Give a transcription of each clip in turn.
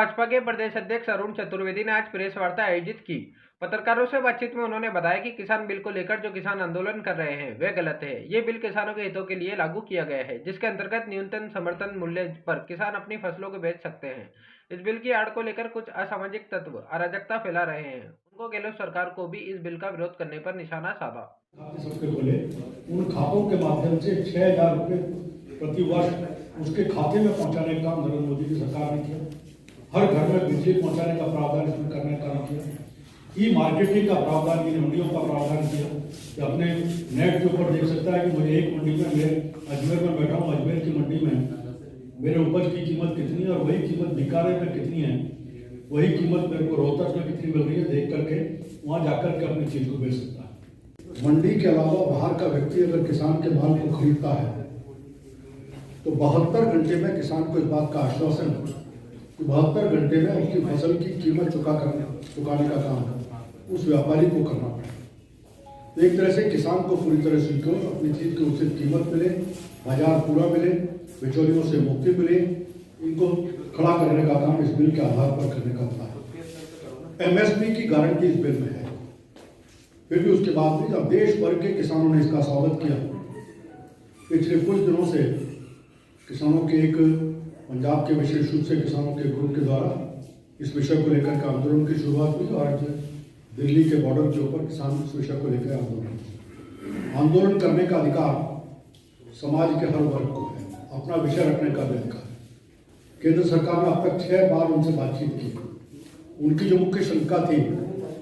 भाजपा के प्रदेश अध्यक्ष अरुण चतुर्वेदी ने आज प्रेस वार्ता आयोजित की। पत्रकारों से बातचीत में उन्होंने बताया कि किसान बिल को लेकर जो किसान आंदोलन कर रहे हैं वे गलत है। ये बिल किसानों के हितों के लिए लागू किया गया है, जिसके अंतर्गत न्यूनतम समर्थन मूल्य पर किसान अपनी फसलों को बेच सकते हैं। इस बिल की आड़ को लेकर कुछ असामाजिक तत्व अराजकता फैला रहे हैं। उनको गहलोत सरकार को भी इस बिल का विरोध करने पर निशाना साधा। सबके बोले उन खातों के माध्यम से 6,000 रुपये प्रति वर्ष उसके खाते में पहुंचाने का काम नरेंद्र मोदी की सरकार ने किया। हर घर में बिजली पहुंचाने का प्रावधान इसमें करने का काम किया। ई मार्केटिंग का प्रावधान, इन मंडियों का प्रावधान किया कि अपने नेट के ऊपर देख सकता है कि मुझे एक मंडी में, मैं अजमेर में बैठा हूँ, अजमेर की मंडी में मेरे उपज की कीमत कितनी है और वही कीमत बीकानेर में कितनी है, वही कीमत मेरे को रोहतक में कितनी मिल रही है, देख करके वहाँ जाकर के अपनी चीज को बेच सकता है। मंडी के अलावा बाहर का व्यक्ति अगर किसान के माल को खरीदता है तो 72 घंटे में किसान को इस बात का आश्वासन है कि 72 घंटे में उसकी फसल की कीमत चुकाने का काम उस व्यापारी को करना पड़ेगा। तो एक तरह से किसान को पूरी तरह सिक्योर, अपनी चीज की उचित कीमत मिले, बाजार पूरा मिले, बिचौलियों से मुक्ति मिले, इनको खड़ा करने का काम इस बिल के आधार पर करने का होता है। एमएसपी की गारंटी इस बिल में है। फिर भी उसके बाद भी जब देश भर के किसानों ने इसका स्वागत किया, पिछले कुछ दिनों से किसानों के एक पंजाब के विशेष रूप से किसानों के ग्रुप के द्वारा इस विषय को लेकर के आंदोलन की शुरुआत हुई और आज दिल्ली के बॉर्डर के ऊपर किसान इस विषय को लेकर आंदोलन करने का अधिकार समाज के हर वर्ग को है, अपना विषय रखने का भी अधिकार है। केंद्र सरकार ने अब तक 6 बार उनसे बातचीत की। उनकी जो मुख्य शंका थी,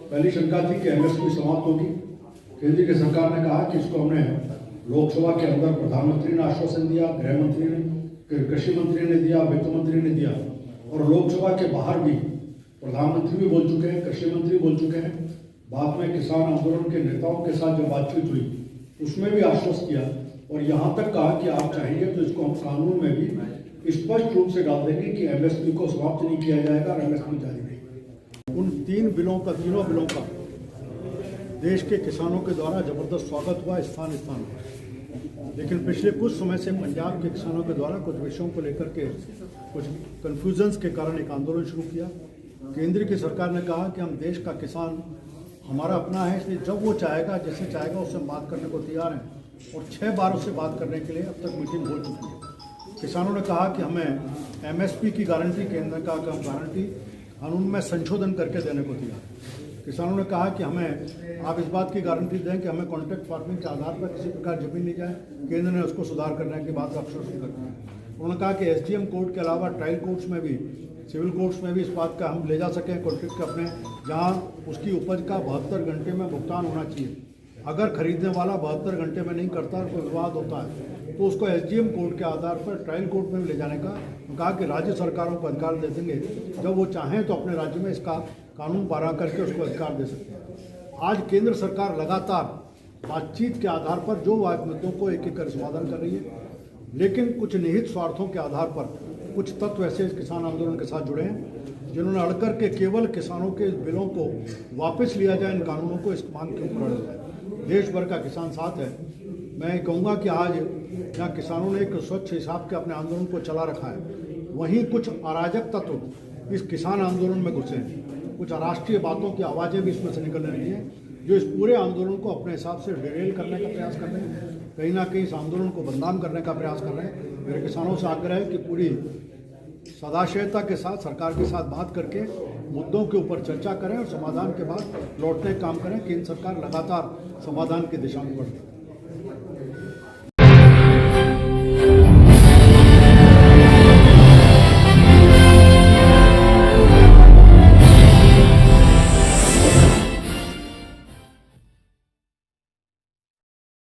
पहली शंका थी कि एमएसपी समाप्त होगी। केंद्र की सरकार ने कहा कि इसको हमने लोकसभा के अंदर प्रधानमंत्री ने आश्वासन दिया, गृह मंत्री ने, कृषि मंत्री ने दिया, वित्त मंत्री ने दिया और लोकसभा के बाहर भी प्रधानमंत्री भी बोल चुके हैं, कृषि मंत्री बोल चुके हैं। बाद में किसान आंदोलन के नेताओं के साथ जब बातचीत हुई उसमें भी आश्वस्त किया और यहाँ तक कहा कि आप चाहेंगे तो इसको हम कानून में भी स्पष्ट रूप से डाल देंगे कि एमएसपी को समाप्त नहीं किया जाएगा और एमएसपी जारी नहीं। उन तीनों बिलों का देश के किसानों के द्वारा जबरदस्त स्वागत हुआ स्थान पर। लेकिन पिछले कुछ समय से पंजाब के किसानों के द्वारा कुछ विषयों को लेकर के कुछ कन्फ्यूजन्स के कारण एक आंदोलन शुरू किया। केंद्र की सरकार ने कहा कि हम देश का किसान हमारा अपना है, इसलिए जब वो चाहेगा, जैसे चाहेगा उससे बात करने को तैयार हैं और 6 बार उससे बात करने के लिए अब तक मीटिंग हो चुकी है। किसानों ने कहा कि हमें एमएसपी की गारंटी, केंद्र का हम गारंटी कानून में संशोधन करके देने को तैयार है। किसानों ने कहा कि हमें आप इस बात की गारंटी दें कि हमें कॉन्ट्रैक्ट फार्मिंग के आधार पर किसी प्रकार जमीन नहीं जाए। केंद्र ने उसको सुधार करने की बात आश्वस्त करती है। उन्होंने कहा कि एसडीएम कोर्ट के अलावा ट्रायल कोर्ट्स में भी, सिविल कोर्ट्स में भी इस बात का हम ले जा सकें कॉन्ट्रैक्ट के अपने, जहां उसकी उपज का 72 घंटे में भुगतान होना चाहिए। अगर खरीदने वाला 72 घंटे में नहीं करता, कोई विवाद होता है तो उसको एसडीएम कोर्ट के आधार पर ट्रायल कोर्ट में भी ले जाने का कहा कि राज्य सरकारों को अधिकार दे देंगे, जब वो चाहें तो अपने राज्य में इसका कानून बना करके उसको अधिकार दे सकते हैं। आज केंद्र सरकार लगातार बातचीत के आधार पर जो मुद्दों को एक एक कर समाधान कर रही है, लेकिन कुछ निहित स्वार्थों के आधार पर कुछ तत्व ऐसे किसान आंदोलन के साथ जुड़े हैं जिन्होंने अड़कर के केवल किसानों के बिलों को वापस लिया जाए, इन कानूनों को इस मांग के ऊपर अड़ जाए। देश भर का किसान साथ है। मैं कहूँगा कि आज जहाँ किसानों ने एक स्वच्छ हिसाब के अपने आंदोलन को चला रखा है, वहीं कुछ अराजक तत्व इस किसान आंदोलन में घुसे हैं। कुछ अराष्ट्रीय बातों की आवाज़ें भी इसमें से निकलने लगी हैं जो इस पूरे आंदोलन को अपने हिसाब से डिरेल करने का प्रयास कर रहे हैं, कहीं ना कहीं इस आंदोलन को बदनाम करने का प्रयास कर रहे हैं। मेरे किसानों से आग्रह है कि पूरी सदाशयता के साथ सरकार के साथ बात करके मुद्दों के ऊपर चर्चा करें और समाधान के बाद लौटने का काम करें। केंद्र सरकार लगातार समाधान की दिशा में बढ़ रही है।